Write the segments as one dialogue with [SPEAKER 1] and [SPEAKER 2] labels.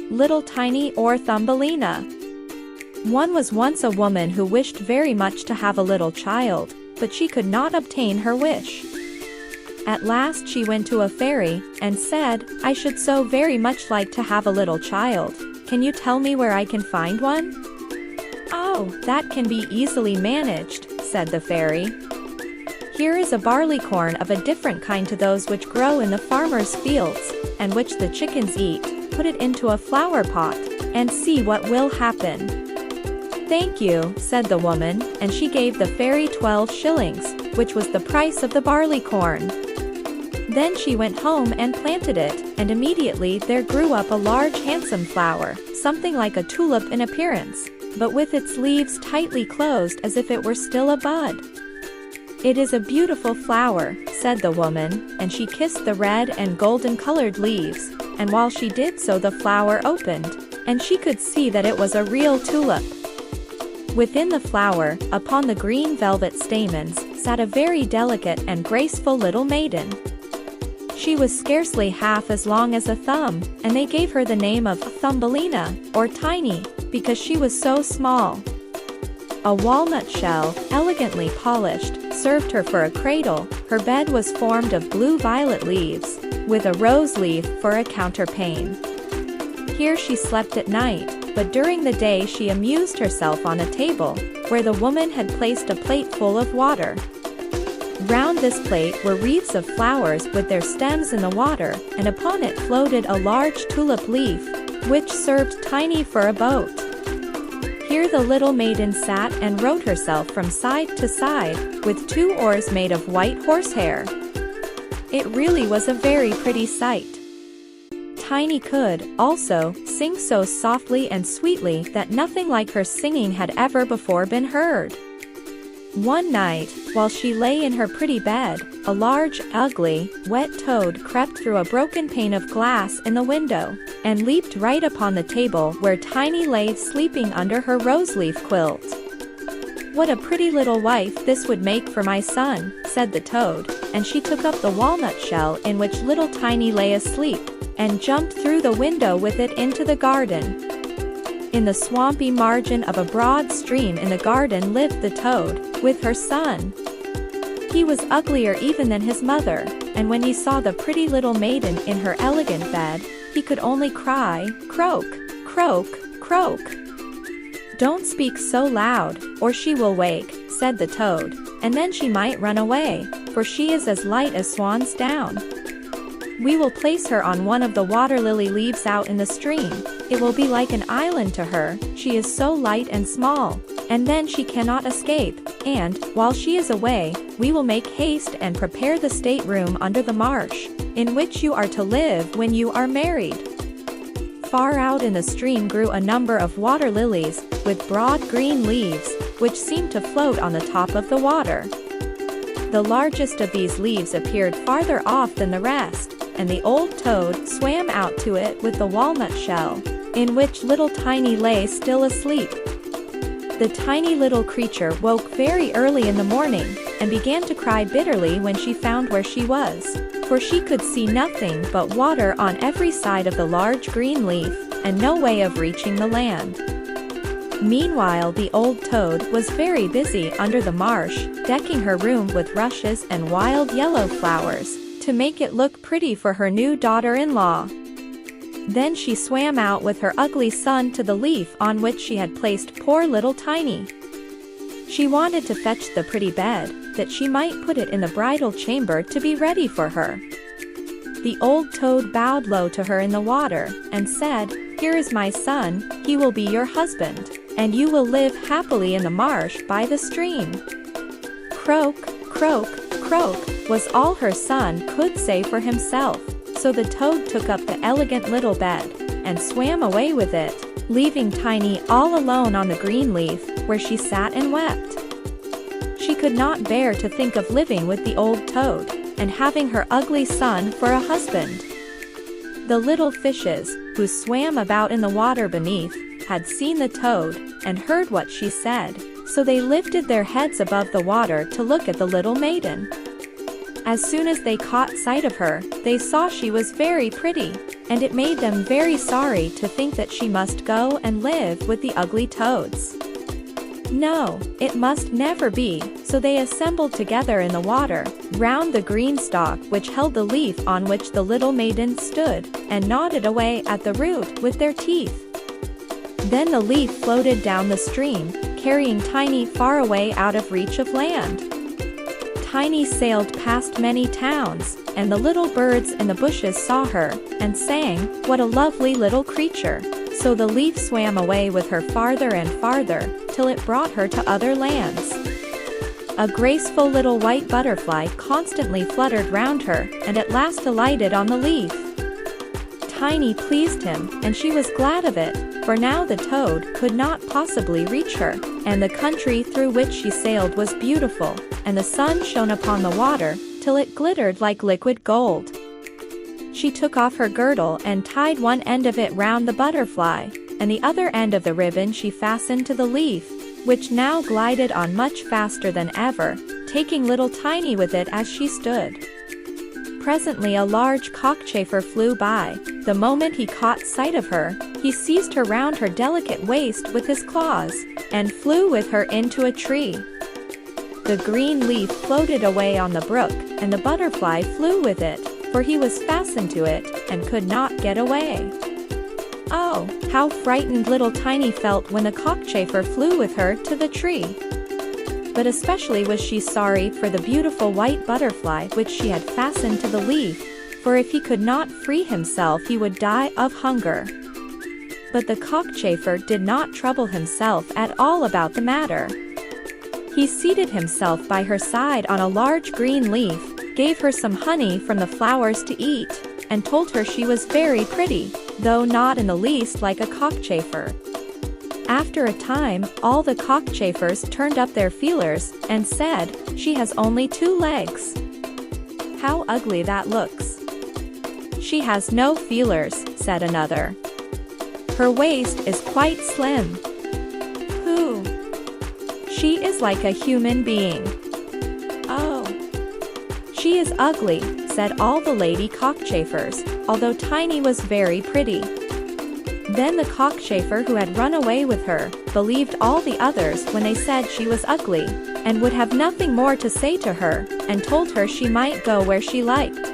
[SPEAKER 1] Little Tiny or Thumbelina. One was once a woman who wished very much to have a little child, but she could not obtain her wish. At last she went to a fairy, and said, "I should so very much like to have a little child. Can you tell me where I can find one?" "Oh, that can be easily managed," said the fairy. "Here is a barley corn of a different kind to those which grow in the farmer's fields, and which the chickens eat. Put it into a flower pot, and see what will happen." "Thank you," said the woman, and she gave the fairy 12 shillings, which was the price of the barley corn. Then she went home and planted it, and immediately there grew up a large handsome flower, something like a tulip in appearance, but with its leaves tightly closed as if it were still a bud. "It is a beautiful flower," said the woman, and she kissed the red and golden-colored leaves, and while she did so the flower opened, and she could see that it was a real tulip. Within the flower, upon the green velvet stamens, sat a very delicate and graceful little maiden. She was scarcely half as long as a thumb, and they gave her the name of Thumbelina, or Tiny, because she was so small. A walnut shell, elegantly polished, served her for a cradle. Her bed was formed of blue-violet leaves, with a rose leaf for a counterpane. Here she slept at night, but during the day she amused herself on a table, where the woman had placed a plate full of water. Round this plate were wreaths of flowers with their stems in the water, and upon it floated a large tulip leaf, which served Tiny for a boat. Here the little maiden sat and rowed herself from side to side, with 2 oars made of white horsehair. It really was a very pretty sight. Tiny could, also, sing so softly and sweetly that nothing like her singing had ever before been heard. One night, while she lay in her pretty bed, a large, ugly, wet toad crept through a broken pane of glass in the window, and leaped right upon the table where Tiny lay sleeping under her rose-leaf quilt. "What a pretty little wife this would make for my son," said the toad, and she took up the walnut shell in which little Tiny lay asleep, and jumped through the window with it into the garden. In the swampy margin of a broad stream in the garden lived the toad, with her son. He was uglier even than his mother, and when he saw the pretty little maiden in her elegant bed, he could only cry, "Croak, croak, croak." "Don't speak so loud, or she will wake," said the toad, "and then she might run away, for she is as light as swan's down. We will place her on one of the water lily leaves out in the stream. It will be like an island to her, she is so light and small, and then she cannot escape, and, while she is away, we will make haste and prepare the stateroom under the marsh, in which you are to live when you are married." Far out in the stream grew a number of water lilies, with broad green leaves, which seemed to float on the top of the water. The largest of these leaves appeared farther off than the rest, and the old toad swam out to it with the walnut shell, in which little Tiny lay still asleep. The tiny little creature woke very early in the morning, and began to cry bitterly when she found where she was, for she could see nothing but water on every side of the large green leaf, and no way of reaching the land. Meanwhile the old toad was very busy under the marsh, decking her room with rushes and wild yellow flowers, to make it look pretty for her new daughter-in-law. Then she swam out with her ugly son to the leaf on which she had placed poor little Tiny. She wanted to fetch the pretty bed, that she might put it in the bridal chamber to be ready for her. The old toad bowed low to her in the water, and said, "Here is my son, he will be your husband, and you will live happily in the marsh by the stream." "Croak, croak, croak," was all her son could say for himself, so the toad took up the elegant little bed, and swam away with it, leaving Tiny all alone on the green leaf, where she sat and wept. She could not bear to think of living with the old toad, and having her ugly son for a husband. The little fishes, who swam about in the water beneath, had seen the toad, and heard what she said, so they lifted their heads above the water to look at the little maiden. As soon as they caught sight of her, they saw she was very pretty, and it made them very sorry to think that she must go and live with the ugly toads. No, it must never be, so they assembled together in the water, round the green stalk which held the leaf on which the little maiden stood, and gnawed it away at the root with their teeth. Then the leaf floated down the stream, carrying Tiny far away out of reach of land. Tiny sailed past many towns, and the little birds in the bushes saw her, and sang, "What a lovely little creature." So the leaf swam away with her farther and farther, till it brought her to other lands. A graceful little white butterfly constantly fluttered round her, and at last alighted on the leaf. Tiny pleased him, and she was glad of it, for now the toad could not possibly reach her, and the country through which she sailed was beautiful, and the sun shone upon the water, till it glittered like liquid gold. She took off her girdle and tied one end of it round the butterfly, and the other end of the ribbon she fastened to the leaf, which now glided on much faster than ever, taking little Tiny with it as she stood. Presently a large cockchafer flew by. The moment he caught sight of her, he seized her round her delicate waist with his claws, and flew with her into a tree. The green leaf floated away on the brook, and the butterfly flew with it, for he was fastened to it, and could not get away. Oh, how frightened little Tiny felt when the cockchafer flew with her to the tree! But especially was she sorry for the beautiful white butterfly which she had fastened to the leaf, for if he could not free himself he would die of hunger. But the cockchafer did not trouble himself at all about the matter. He seated himself by her side on a large green leaf, gave her some honey from the flowers to eat, and told her she was very pretty, though not in the least like a cockchafer. After a time, all the cockchafers turned up their feelers, and said, "She has only 2 legs. How ugly that looks." "She has no feelers," said another. "Her waist is quite slim." "Pooh! She is like a human being." "Oh! She is ugly," said all the lady cockchafers, although Tiny was very pretty. Then the cockchafer who had run away with her, believed all the others when they said she was ugly, and would have nothing more to say to her, and told her she might go where she liked.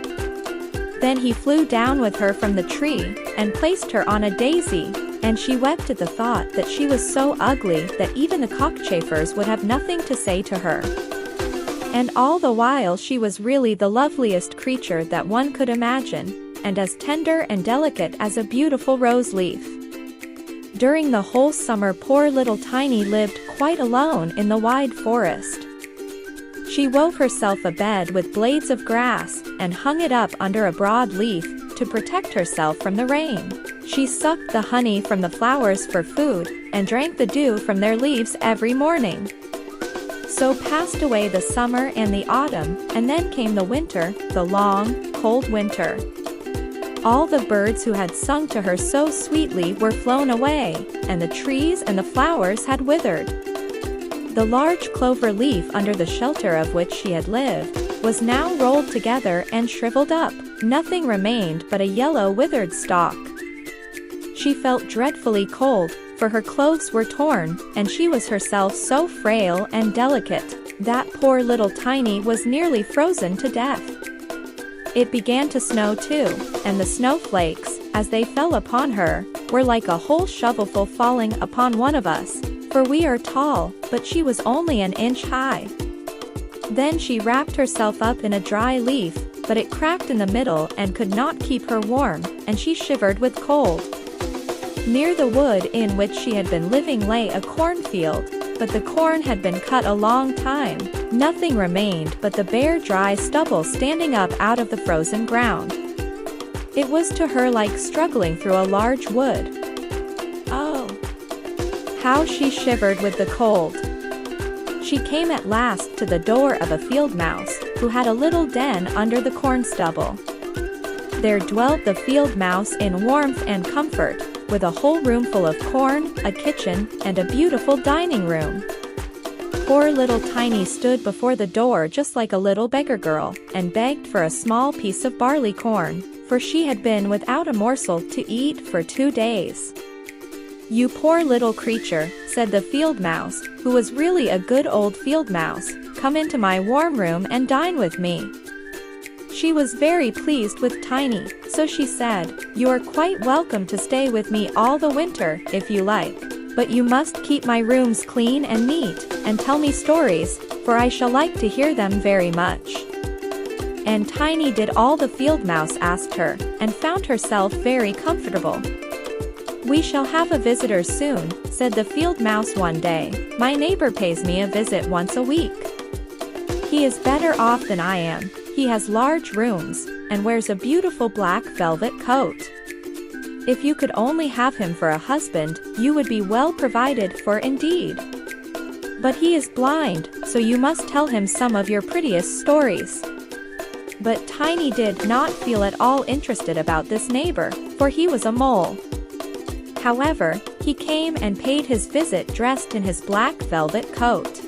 [SPEAKER 1] Then he flew down with her from the tree, and placed her on a daisy, and she wept at the thought that she was so ugly that even the cockchafers would have nothing to say to her. And all the while she was really the loveliest creature that one could imagine, and as tender and delicate as a beautiful rose leaf. During the whole summer poor little Tiny lived quite alone in the wide forest. She wove herself a bed with blades of grass, and hung it up under a broad leaf, to protect herself from the rain. She sucked the honey from the flowers for food, and drank the dew from their leaves every morning. So passed away the summer and the autumn, and then came the winter, the long, cold winter. All the birds who had sung to her so sweetly were flown away, and the trees and the flowers had withered. The large clover leaf under the shelter of which she had lived, was now rolled together and shriveled up. Nothing remained but a yellow withered stalk. She felt dreadfully cold, for her clothes were torn, and she was herself so frail and delicate, that poor little Tiny was nearly frozen to death. It began to snow too, and the snowflakes, as they fell upon her, were like a whole shovelful falling upon one of us, for we are tall, but she was only an inch high. Then she wrapped herself up in a dry leaf, but it cracked in the middle and could not keep her warm, and she shivered with cold. Near the wood in which she had been living lay a cornfield, but the corn had been cut a long time. Nothing remained but the bare dry stubble standing up out of the frozen ground. It was to her like struggling through a large wood. Oh! How she shivered with the cold! She came at last to the door of a field mouse, who had a little den under the corn stubble. There dwelt the field mouse in warmth and comfort, with a whole room full of corn, a kitchen, and a beautiful dining room. Poor little Tiny stood before the door just like a little beggar girl, and begged for a small piece of barley corn, for she had been without a morsel to eat for 2 days. "You poor little creature," said the field mouse, who was really a good old field mouse, "come into my warm room and dine with me." She was very pleased with Tiny, so she said, "You are quite welcome to stay with me all the winter, if you like. But you must keep my rooms clean and neat, and tell me stories, for I shall like to hear them very much." And Tiny did all the field mouse asked her, and found herself very comfortable. "We shall have a visitor soon," said the field mouse one day. "My neighbor pays me a visit once a week. He is better off than I am. He has large rooms, and wears a beautiful black velvet coat. If you could only have him for a husband, you would be well provided for indeed. But he is blind, so you must tell him some of your prettiest stories." But Tiny did not feel at all interested about this neighbor, for he was a mole. However, he came and paid his visit dressed in his black velvet coat.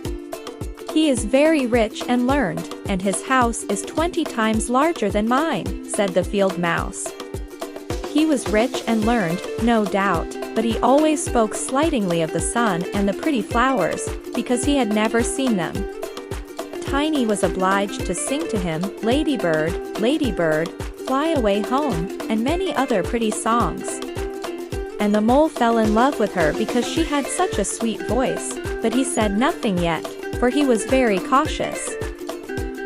[SPEAKER 1] "He is very rich and learned, and his house is 20 times larger than mine," said the field mouse. He was rich and learned, no doubt, but he always spoke slightingly of the sun and the pretty flowers, because he had never seen them. Tiny was obliged to sing to him, "Ladybird, ladybird, fly away home," and many other pretty songs. And the mole fell in love with her because she had such a sweet voice, but he said nothing yet, for he was very cautious.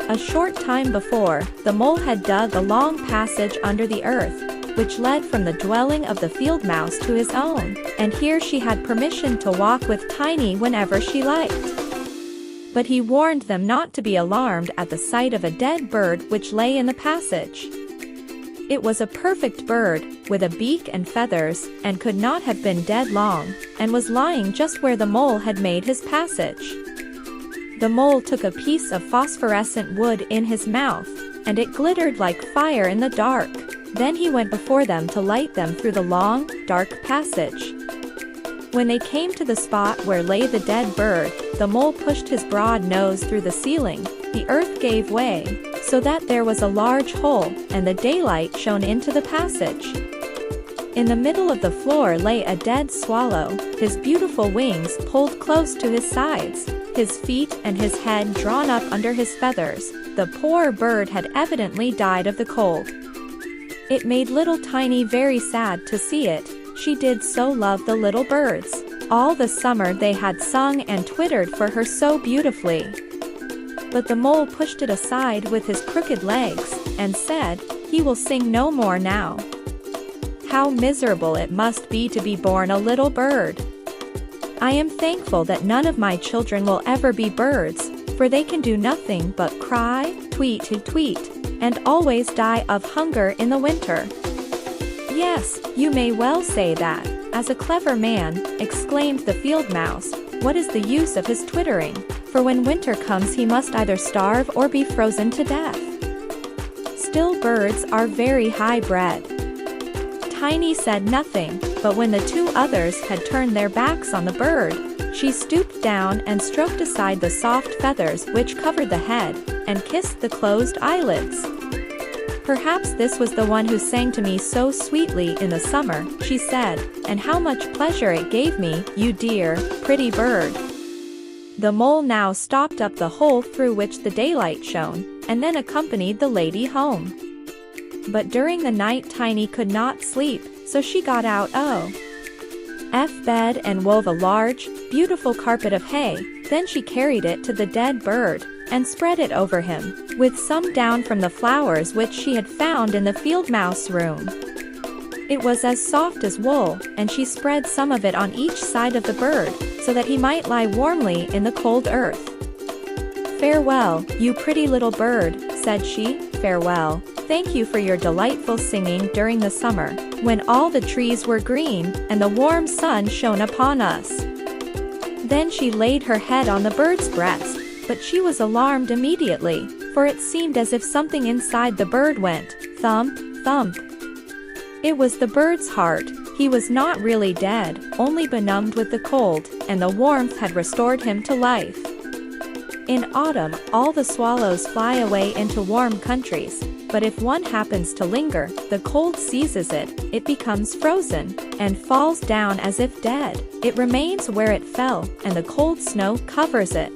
[SPEAKER 1] A short time before, the mole had dug a long passage under the earth, which led from the dwelling of the field mouse to his own, and here she had permission to walk with Tiny whenever she liked. But he warned them not to be alarmed at the sight of a dead bird which lay in the passage. It was a perfect bird, with a beak and feathers, and could not have been dead long, and was lying just where the mole had made his passage. The mole took a piece of phosphorescent wood in his mouth, and it glittered like fire in the dark. Then he went before them to light them through the long, dark passage. When they came to the spot where lay the dead bird, the mole pushed his broad nose through the ceiling, the earth gave way, so that there was a large hole, and the daylight shone into the passage. In the middle of the floor lay a dead swallow, his beautiful wings pulled close to his sides, his feet and his head drawn up under his feathers. The poor bird had evidently died of the cold. It made little Tiny very sad to see it. She did so love the little birds. All the summer they had sung and twittered for her so beautifully. But the mole pushed it aside with his crooked legs, and said, "He will sing no more now. How miserable it must be to be born a little bird. I am thankful that none of my children will ever be birds, for they can do nothing but cry, tweet to tweet, and always die of hunger in the winter." "Yes, you may well say that, as a clever man," exclaimed the field mouse. "What is the use of his twittering? For when winter comes he must either starve or be frozen to death. Still, birds are very high-bred." Tiny said nothing, but when the two others had turned their backs on the bird, she stooped down and stroked aside the soft feathers which covered the head, and kissed the closed eyelids. "Perhaps this was the one who sang to me so sweetly in the summer," she said, "and how much pleasure it gave me, you dear, pretty bird." The mole now stopped up the hole through which the daylight shone, and then accompanied the lady home. But during the night Tiny could not sleep, so she got out of bed and wove a large, beautiful carpet of hay. Then she carried it to the dead bird, and spread it over him, with some down from the flowers which she had found in the field mouse room. It was as soft as wool, and she spread some of it on each side of the bird, so that he might lie warmly in the cold earth. "Farewell, you pretty little bird," said she, "farewell. Thank you for your delightful singing during the summer, when all the trees were green, and the warm sun shone upon us." Then she laid her head on the bird's breast, but she was alarmed immediately, for it seemed as if something inside the bird went, thump, thump. It was the bird's heart. He was not really dead, only benumbed with the cold, and the warmth had restored him to life. In autumn, all the swallows fly away into warm countries, but if one happens to linger, the cold seizes it, it becomes frozen, and falls down as if dead. It remains where it fell, and the cold snow covers it.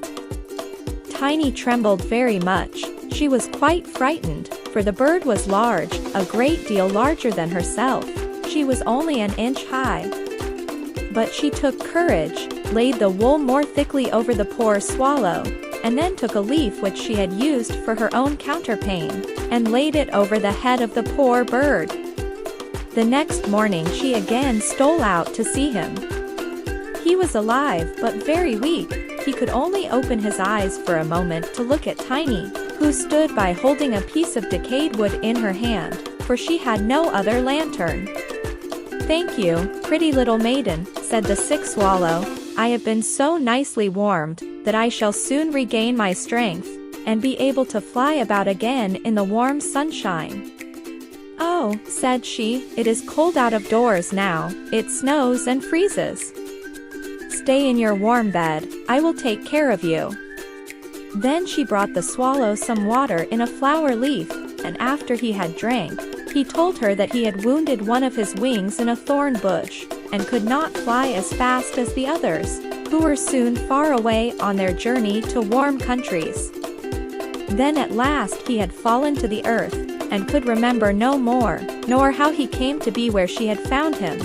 [SPEAKER 1] Tiny trembled very much. She was quite frightened, for the bird was large, a great deal larger than herself. She was only an inch high. But she took courage, laid the wool more thickly over the poor swallow, and then took a leaf which she had used for her own counterpane, and laid it over the head of the poor bird. The next morning she again stole out to see him. He was alive but very weak. He could only open his eyes for a moment to look at Tiny, who stood by holding a piece of decayed wood in her hand, for she had no other lantern. "Thank you, pretty little maiden," said the sick swallow. "I have been so nicely warmed, that I shall soon regain my strength, and be able to fly about again in the warm sunshine." "Oh," said she, "it is cold out of doors now, it snows and freezes. Stay in your warm bed, I will take care of you." Then she brought the swallow some water in a flower leaf, and after he had drank, he told her that he had wounded one of his wings in a thorn bush, and could not fly as fast as the others, who were soon far away on their journey to warm countries. Then at last he had fallen to the earth, and could remember no more, nor how he came to be where she had found him.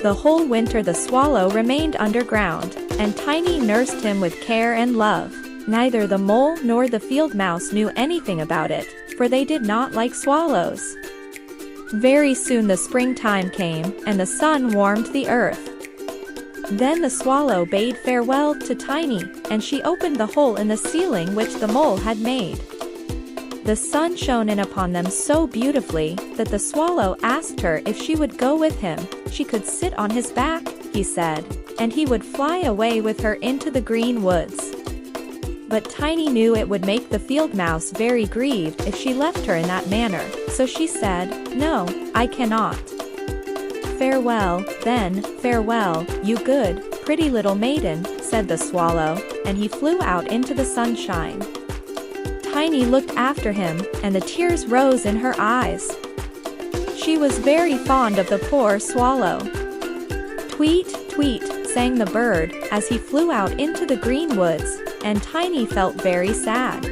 [SPEAKER 1] The whole winter the swallow remained underground, and Tiny nursed him with care and love. Neither the mole nor the field mouse knew anything about it, for they did not like swallows. Very soon the springtime came, and the sun warmed the earth. Then the swallow bade farewell to Tiny, and she opened the hole in the ceiling which the mole had made. The sun shone in upon them so beautifully, that the swallow asked her if she would go with him. She could sit on his back, he said, and he would fly away with her into the green woods. But Tiny knew it would make the field mouse very grieved if she left her in that manner, so she said, "No, I cannot." "Farewell, then, farewell, you good, pretty little maiden," said the swallow, and he flew out into the sunshine. Tiny looked after him, and the tears rose in her eyes. She was very fond of the poor swallow. "Tweet, tweet," sang the bird, as he flew out into the green woods, and Tiny felt very sad.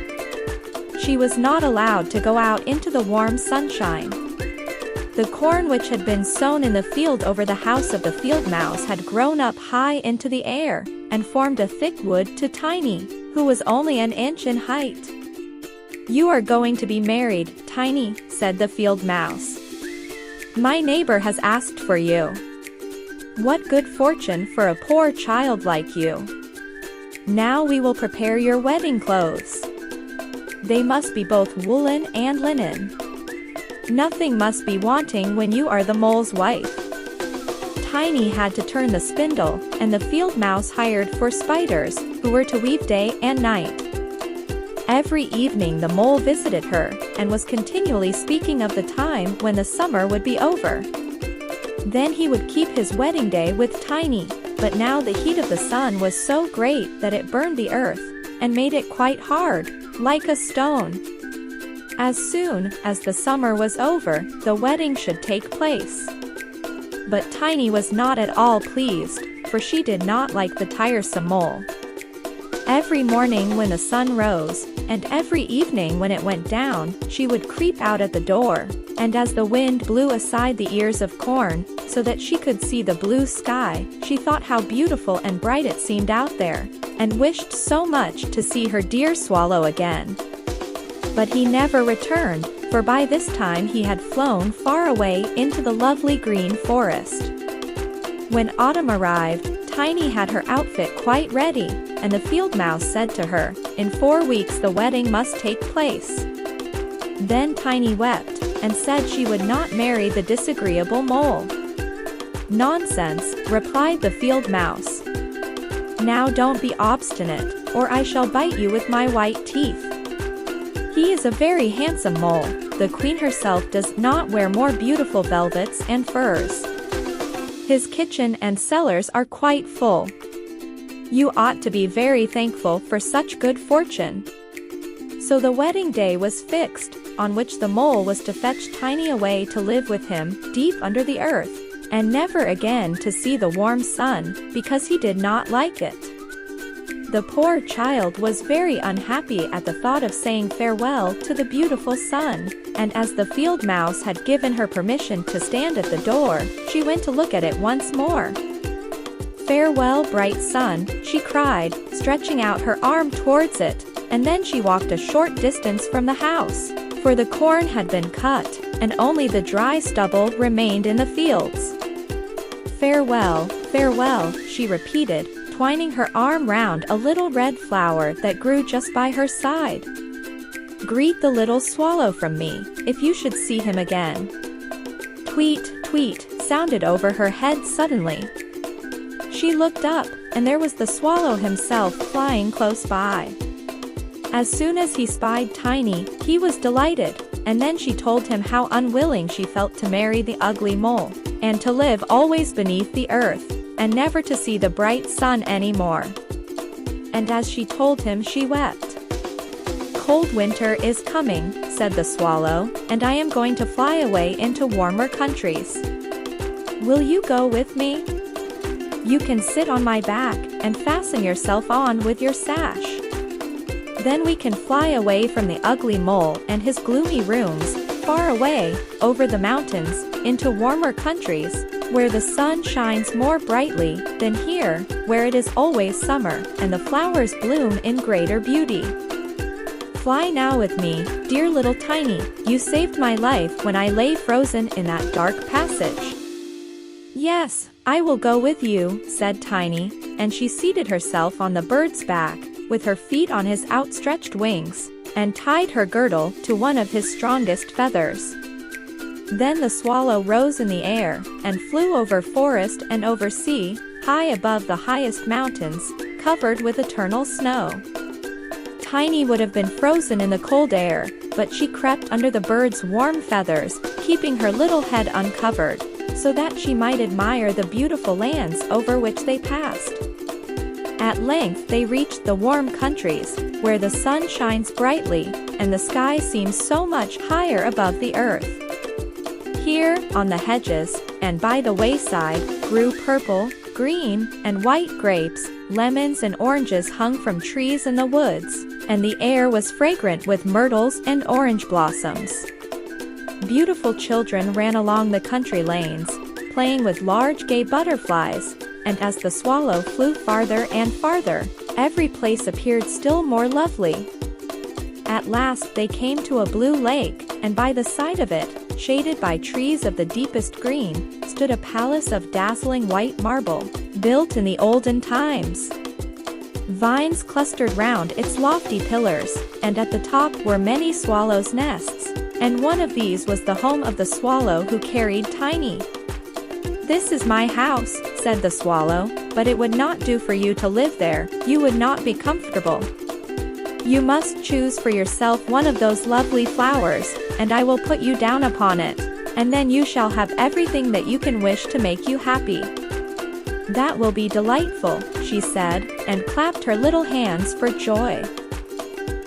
[SPEAKER 1] She was not allowed to go out into the warm sunshine. The corn which had been sown in the field over the house of the field mouse had grown up high into the air, and formed a thick wood to Tiny, who was only an inch in height. "You are going to be married, Tiny," said the field mouse. "My neighbor has asked for you. What good fortune for a poor child like you. Now we will prepare your wedding clothes. They must be both woolen and linen. Nothing must be wanting when you are the mole's wife." Tiny had to turn the spindle, and the field mouse hired 4 spiders, who were to weave day and night. Every evening the mole visited her, and was continually speaking of the time when the summer would be over. Then he would keep his wedding day with Tiny, but now the heat of the sun was so great that it burned the earth, and made it quite hard, like a stone. As soon as the summer was over, the wedding should take place. But Tiny was not at all pleased, for she did not like the tiresome mole. Every morning when the sun rose, and every evening when it went down, she would creep out at the door, and as the wind blew aside the ears of corn, so that she could see the blue sky, she thought how beautiful and bright it seemed out there, and wished so much to see her dear swallow again. But he never returned, for by this time he had flown far away into the lovely green forest. When autumn arrived, Tiny had her outfit quite ready, and the field mouse said to her, "In 4 weeks the wedding must take place." Then Tiny wept, and said she would not marry the disagreeable mole. "Nonsense," replied the field mouse. "Now don't be obstinate, or I shall bite you with my white teeth. He is a very handsome mole. The queen herself does not wear more beautiful velvets and furs. His kitchen and cellars are quite full. You ought to be very thankful for such good fortune." So the wedding day was fixed, on which the mole was to fetch Tiny away to live with him, deep under the earth, and never again to see the warm sun, because he did not like it. The poor child was very unhappy at the thought of saying farewell to the beautiful sun, and as the field mouse had given her permission to stand at the door, she went to look at it once more. "Farewell, bright sun," she cried, stretching out her arm towards it, and then she walked a short distance from the house, for the corn had been cut, and only the dry stubble remained in the fields. "Farewell, farewell," she repeated, twining her arm round a little red flower that grew just by her side. "Greet the little swallow from me, if you should see him again." Tweet, tweet, sounded over her head suddenly. She looked up, and there was the swallow himself flying close by. As soon as he spied Tiny, he was delighted, and then she told him how unwilling she felt to marry the ugly mole, and to live always beneath the earth, and never to see the bright sun any more. And as she told him she wept. "Cold winter is coming," said the swallow, "and I am going to fly away into warmer countries. Will you go with me? You can sit on my back, and fasten yourself on with your sash. Then we can fly away from the ugly mole and his gloomy rooms, far away, over the mountains, into warmer countries, where the sun shines more brightly than here, where it is always summer, and the flowers bloom in greater beauty. Fly now with me, dear little Tiny, you saved my life when I lay frozen in that dark passage." "Yes, I will go with you," said Tiny, and she seated herself on the bird's back, with her feet on his outstretched wings, and tied her girdle to one of his strongest feathers. Then the swallow rose in the air, and flew over forest and over sea, high above the highest mountains, covered with eternal snow. Tiny would have been frozen in the cold air, but she crept under the bird's warm feathers, keeping her little head uncovered, so that she might admire the beautiful lands over which they passed. At length they reached the warm countries, where the sun shines brightly, and the sky seems so much higher above the earth. Here, on the hedges, and by the wayside, grew purple, green, and white grapes, lemons and oranges hung from trees in the woods, and the air was fragrant with myrtles and orange blossoms. Beautiful children ran along the country lanes, playing with large gay butterflies, and as the swallow flew farther and farther, every place appeared still more lovely. At last they came to a blue lake, and by the side of it, shaded by trees of the deepest green, stood a palace of dazzling white marble, built in the olden times. Vines clustered round its lofty pillars, and at the top were many swallows' nests, and one of these was the home of the swallow who carried Tiny. "This is my house," said the swallow, "but it would not do for you to live there, you would not be comfortable. You must choose for yourself one of those lovely flowers, and I will put you down upon it, and then you shall have everything that you can wish to make you happy." "That will be delightful," she said, and clapped her little hands for joy.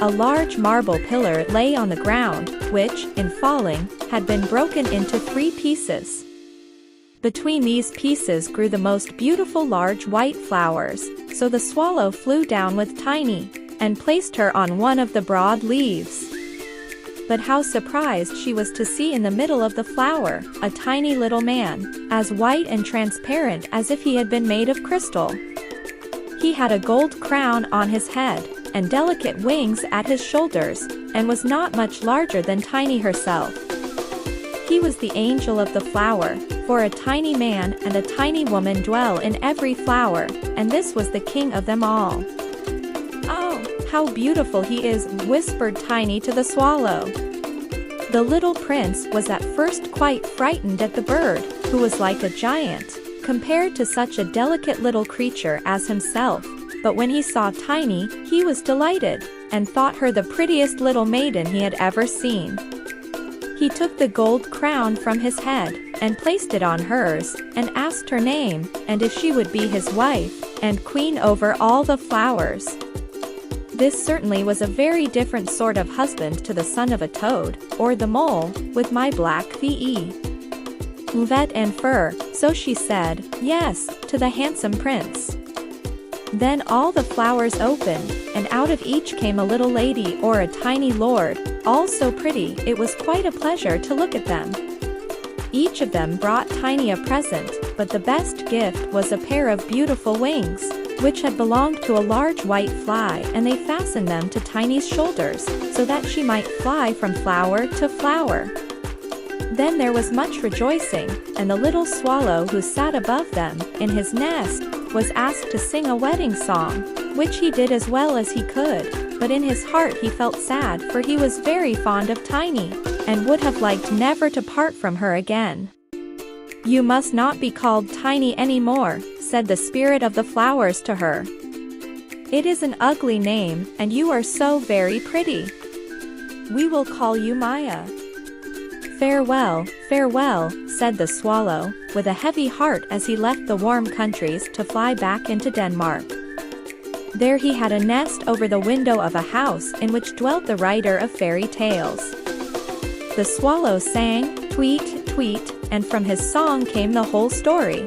[SPEAKER 1] A large marble pillar lay on the ground, which, in falling, had been broken into 3 pieces. Between these pieces grew the most beautiful large white flowers, so the swallow flew down with Tiny, and placed her on one of the broad leaves. But how surprised she was to see in the middle of the flower, a tiny little man, as white and transparent as if he had been made of crystal. He had a gold crown on his head, and delicate wings at his shoulders, and was not much larger than Tiny herself. He was the angel of the flower, for a tiny man and a tiny woman dwell in every flower, and this was the king of them all. "Oh, how beautiful he is," whispered Tiny to the swallow. The little prince was at first quite frightened at the bird, who was like a giant, compared to such a delicate little creature as himself, but when he saw Tiny, he was delighted, and thought her the prettiest little maiden he had ever seen. He took the gold crown from his head, and placed it on hers, and asked her name, and if she would be his wife, and queen over all the flowers. This certainly was a very different sort of husband to the son of a toad, or the mole, with my black velvet and fur, so she said, yes, to the handsome prince. Then all the flowers opened, and out of each came a little lady or a tiny lord, all so pretty it was quite a pleasure to look at them. Each of them brought Tiny a present, but the best gift was a pair of beautiful wings, which had belonged to a large white fly, and they fastened them to Tiny's shoulders, so that she might fly from flower to flower. Then there was much rejoicing, and the little swallow who sat above them, in his nest, was asked to sing a wedding song, which he did as well as he could, but in his heart he felt sad, for he was very fond of Tiny, and would have liked never to part from her again. You must not be called Tiny any more, said the spirit of the flowers to her. It is an ugly name, and you are so very pretty. We will call you Maya. Farewell, farewell, said the swallow, with a heavy heart as he left the warm countries to fly back into Denmark. There he had a nest over the window of a house in which dwelt the writer of fairy tales. The swallow sang, tweet, tweet, and from his song came the whole story.